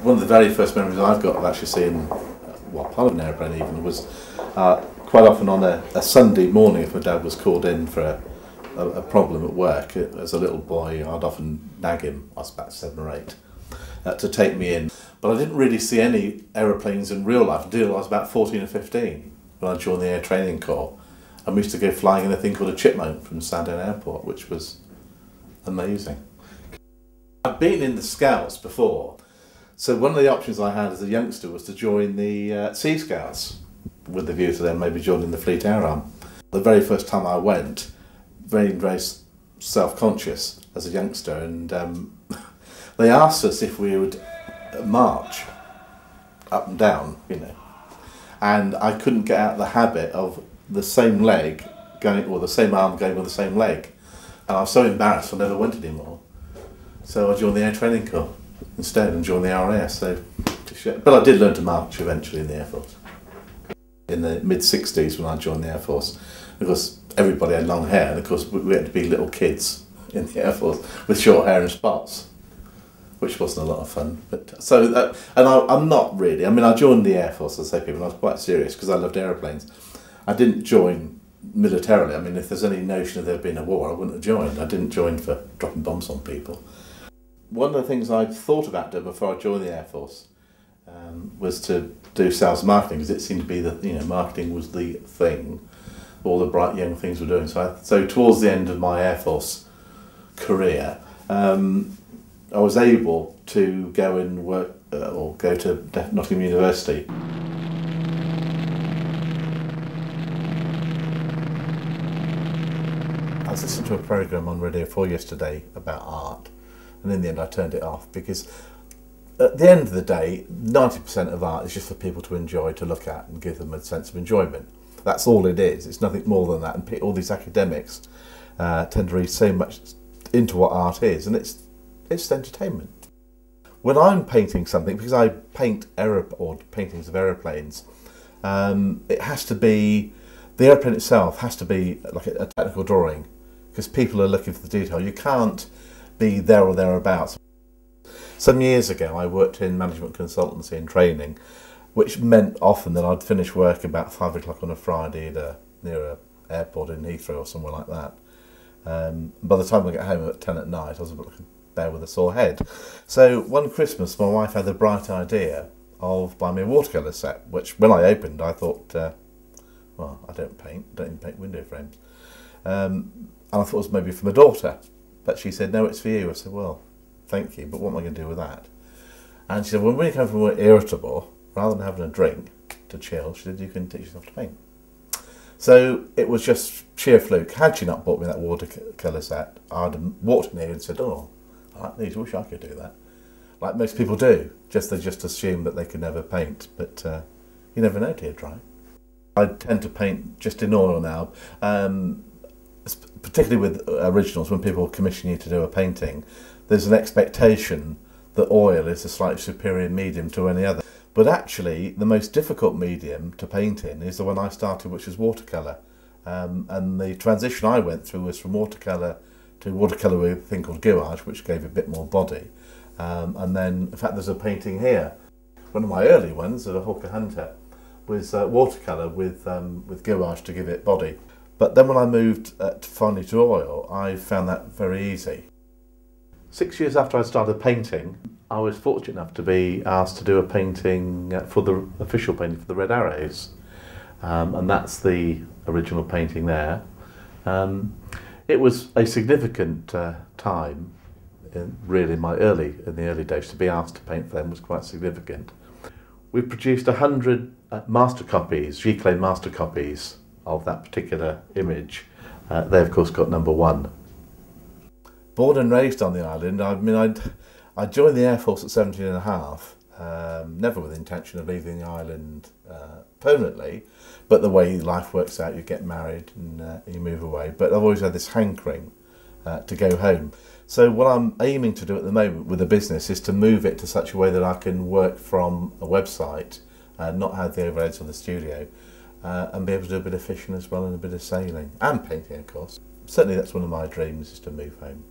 One of the very first memories I've got of actually seeing, well, part of an aeroplane even, was quite often on a Sunday morning if my dad was called in for a problem at work. As a little boy, I'd often nag him, I was about 7 or 8, to take me in. But I didn't really see any aeroplanes in real life until I was about 14 or 15 when I joined the Air Training Corps. And we used to go flying in a thing called a Chipmunk from Sandown Airport, which was amazing. I've been in the Scouts before, so one of the options I had as a youngster was to join the Sea Scouts, with the view to then maybe joining the Fleet Air Arm. The very first time I went, very self-conscious as a youngster, and they asked us if we would march up and down, you know, and I couldn't get out of the habit of the same leg going, or the same arm going with the same leg, and I was so embarrassed I never went anymore. So I joined the Air Training Corps instead and joined the RAS. So, but I did learn to march eventually in the Air Force. In the mid-60s when I joined the Air Force, because everybody had long hair, and of course we had to be little kids in the Air Force with short hair and spots, which wasn't a lot of fun. But so, I'm not really. I mean, I joined the Air Force, as I say, people, and I was quite serious because I loved aeroplanes. I didn't join militarily. I mean, if there's any notion of there being a war, I wouldn't have joined. I didn't join for dropping bombs on people. One of the things I thought about doing before I joined the Air Force was to do sales marketing, because it seemed to be that, you know, marketing was the thing all the bright young things were doing. So towards the end of my Air Force career, I was able to go and work or go to Nottingham University. I was listening to a programme on Radio 4 yesterday about art, and in the end I turned it off, because at the end of the day 90% of art is just for people to enjoy, to look at and give them a sense of enjoyment. That's all it is. It's nothing more than that, and all these academics tend to read so much into what art is, and it's entertainment. When I'm painting something, because I paint paintings of aeroplanes, it has to be, the aeroplane itself has to be like a technical drawing, because people are looking for the detail. You can't be there or thereabouts. Some years ago I worked in management consultancy and training, which meant often that I'd finish work about 5 o'clock on a Friday near an airport in Heathrow or somewhere like that. By the time I get home at 10 at night, I was like a bear with a sore head. So one Christmas my wife had the bright idea of buying me a watercolour set, which when I opened I thought, well, I don't even paint window frames. And I thought it was maybe for my daughter, but she said, no, it's for you. I said, well, thank you, but what am I going to do with that? And she said, well, when you come from work irritable, rather than having a drink to chill, she said, you can teach yourself to paint. So it was just sheer fluke. Had she not bought me that watercolour set, I'd have walked in here and said, oh, I like these, I wish I could do that. Like most people do. They just assume that they could never paint, but you never know till you try. I tend to paint just in oil now, particularly with originals. When people commission you to do a painting, there's an expectation that oil is a slightly superior medium to any other. But actually, the most difficult medium to paint in is the one I started, which is watercolour. And the transition I went through was from watercolour to watercolour with a thing called gouache, which gave a bit more body. And then, in fact, there's a painting here. One of my early ones, of a Hawker Hunter, was watercolour with gouache to give it body. But then when I moved finally to oil, I found that very easy. 6 years after I started painting, I was fortunate enough to be asked to do a painting for the official painting for the Red Arrows, and that's the original painting there. It was a significant time, really, in the early days. To be asked to paint for them was quite significant. We produced 100 master copies, Giclée master copies of that particular image. They of course got #1. Born and raised on the island, I mean, I joined the Air Force at 17 and a half, never with the intention of leaving the island permanently, but the way life works out, you get married and you move away. But I've always had this hankering to go home. So what I'm aiming to do at the moment with the business is to move it to such a way that I can work from a website, not have the overheads of the studio, and be able to do a bit of fishing as well and a bit of sailing, and painting of course. Certainly that's one of my dreams, is to move home.